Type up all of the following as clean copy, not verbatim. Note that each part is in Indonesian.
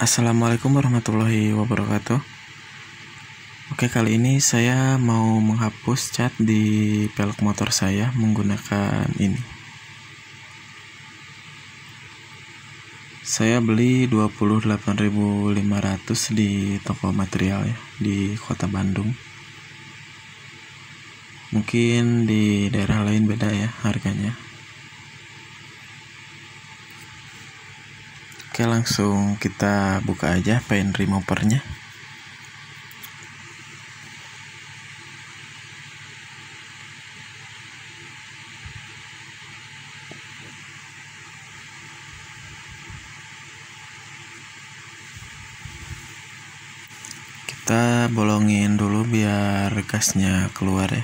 Assalamualaikum warahmatullahi wabarakatuh. Oke, kali ini saya mau menghapus cat di pelek motor saya menggunakan ini. Saya beli 28.500 di toko material ya, di kota Bandung. Mungkin di daerah lain beda ya harganya. Oke, langsung kita buka aja pen removernya. Kita bolongin dulu biar gasnya keluar ya.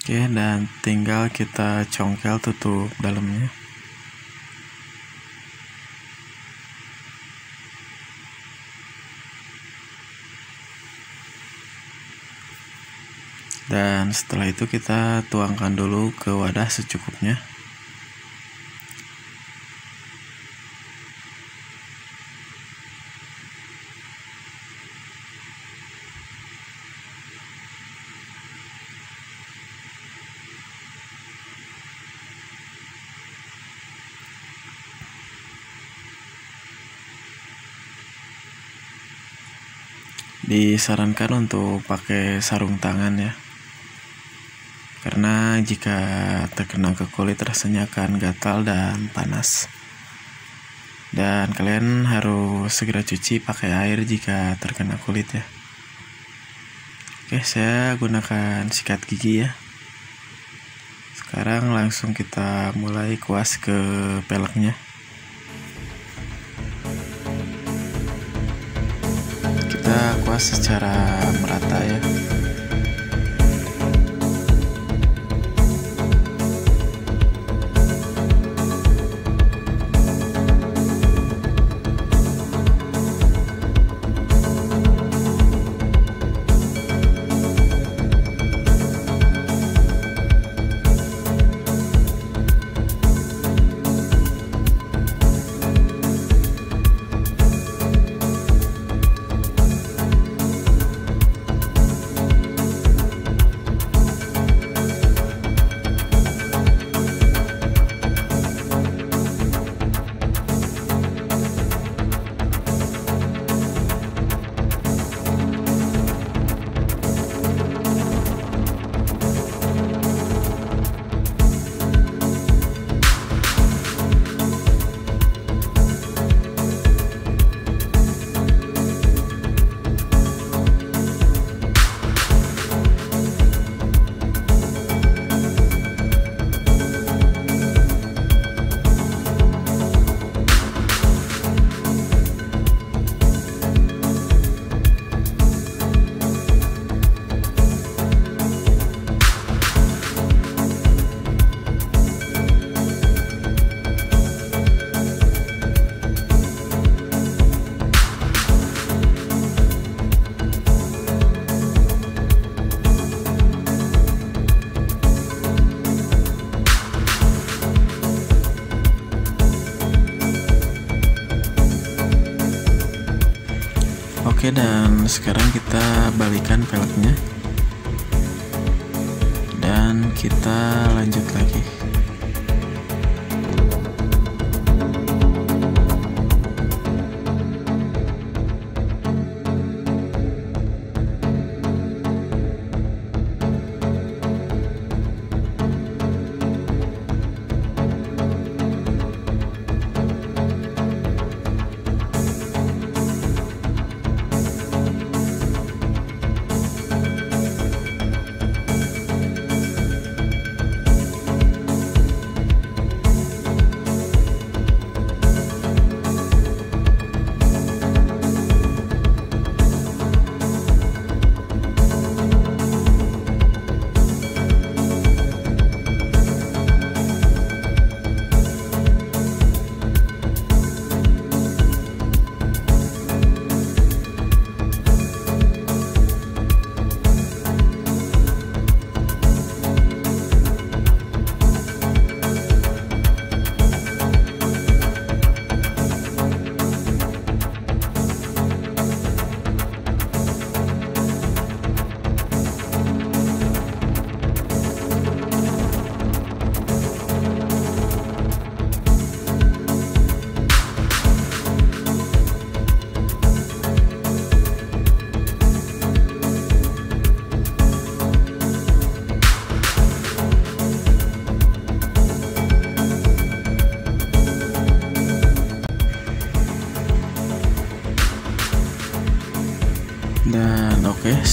Oke, dan tinggal kita congkel tutup dalamnya. Dan setelah itu kita tuangkan dulu ke wadah secukupnya. Disarankan untuk pakai sarung tangan ya, karena jika terkena ke kulit rasanya akan gatal dan panas. Dan kalian harus segera cuci pakai air jika terkena kulit ya. Oke, saya gunakan sikat gigi ya. Sekarang langsung kita mulai kuas ke peleknya. Kita kuas secara merata ya. Oke, dan sekarang kita balikan peleknya dan kita lanjut lagi.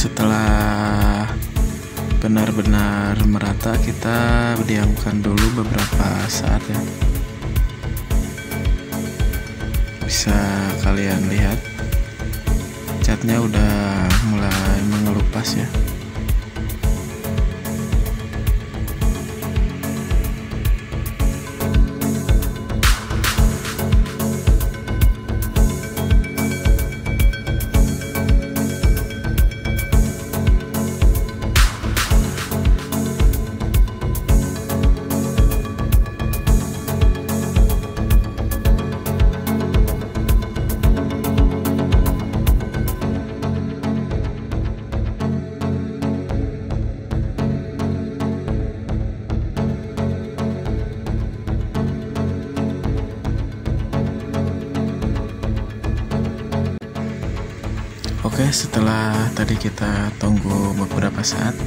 setelah benar-benar merata, kita diamkan dulu beberapa saat ya. Bisa kalian lihat catnya udah mulai mengelupas ya. Oke, setelah tadi kita tunggu beberapa saat,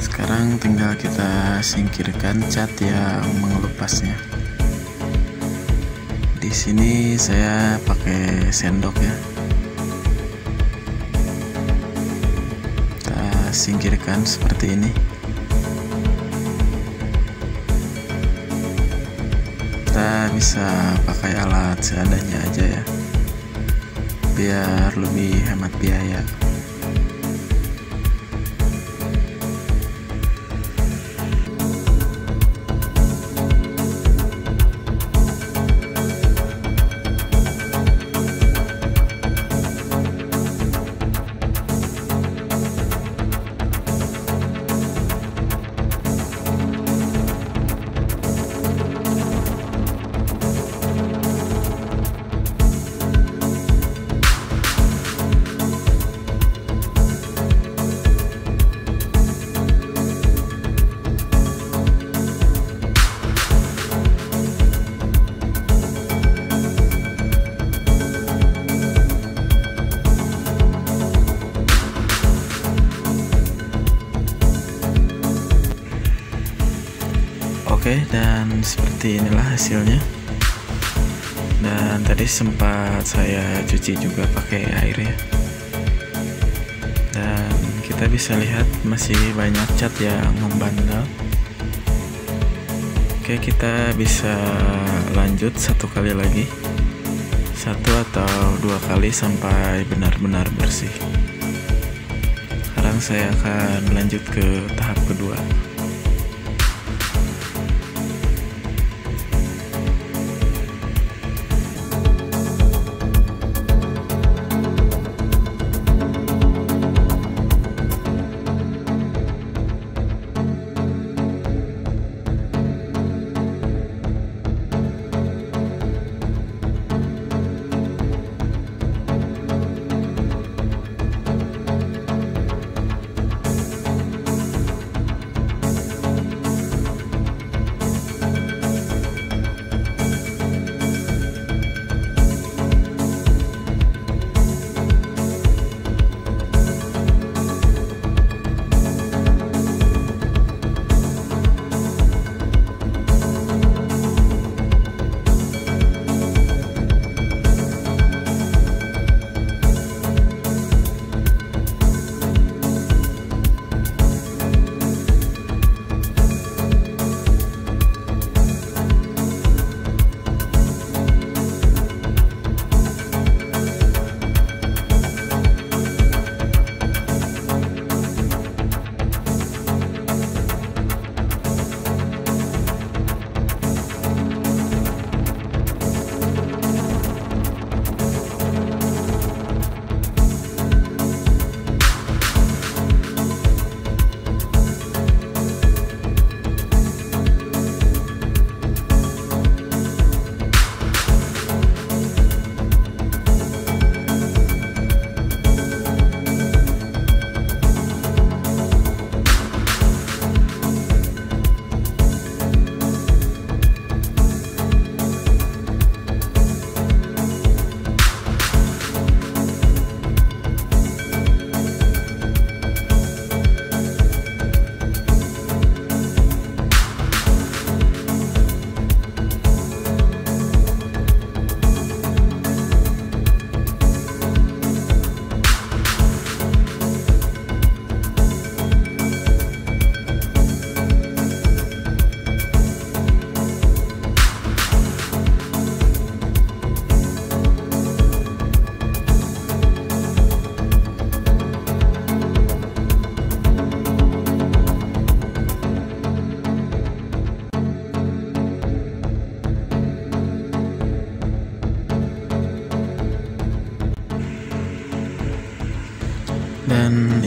sekarang tinggal kita singkirkan cat yang mengelupasnya. Di sini saya pakai sendok ya. Kita singkirkan seperti ini. Kita bisa pakai alat seadanya aja ya, biar lebih hemat biaya. Oke, dan seperti inilah hasilnya. Dan tadi sempat saya cuci juga pakai air ya. Dan kita bisa lihat masih banyak cat yang membandel. Oke, kita bisa lanjut satu kali lagi, satu atau dua kali sampai benar-benar bersih. Sekarang saya akan lanjut ke tahap kedua.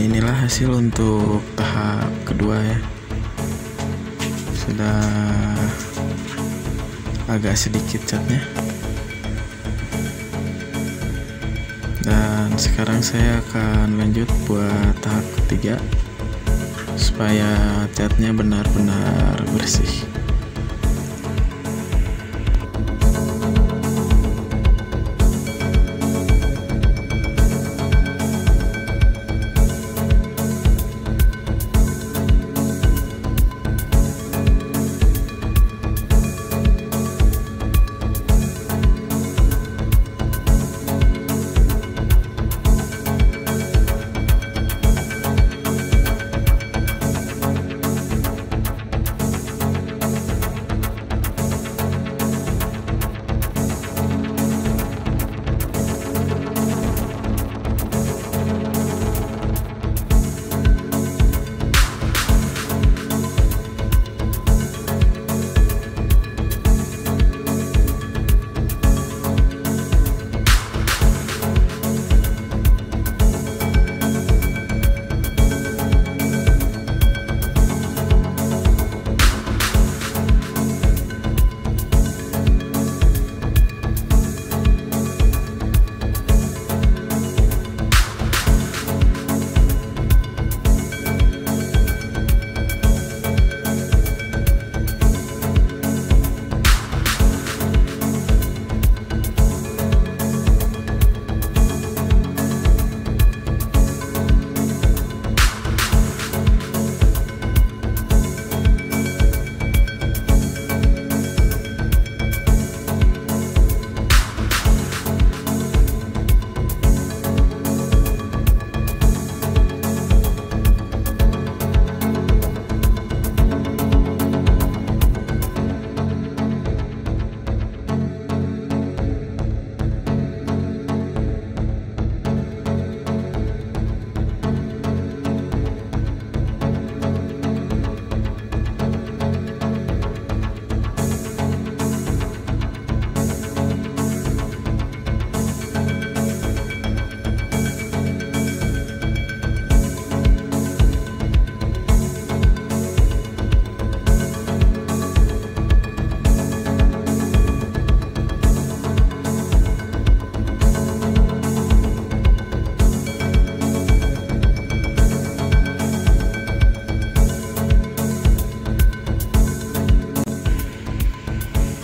inilah hasil untuk tahap kedua ya. Sudah agak sedikit catnya. Dan sekarang saya akan lanjut buat tahap ketiga supaya catnya benar-benar bersih.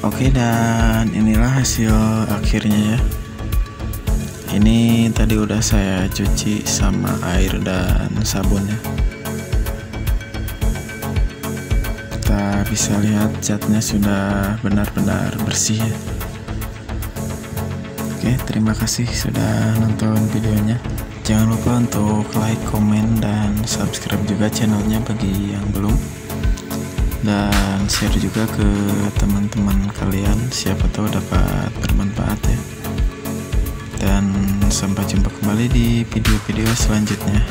Oke, dan inilah hasil akhirnya ya. Ini tadi udah saya cuci sama air dan sabun ya. Kita bisa lihat catnya sudah benar-benar bersih ya. Oke, terima kasih sudah nonton videonya. Jangan lupa untuk like, komen, dan subscribe juga channelnya bagi yang belum. Dan share juga ke teman-teman kalian, siapa tahu dapat bermanfaat ya. Dan sampai jumpa kembali di video-video selanjutnya.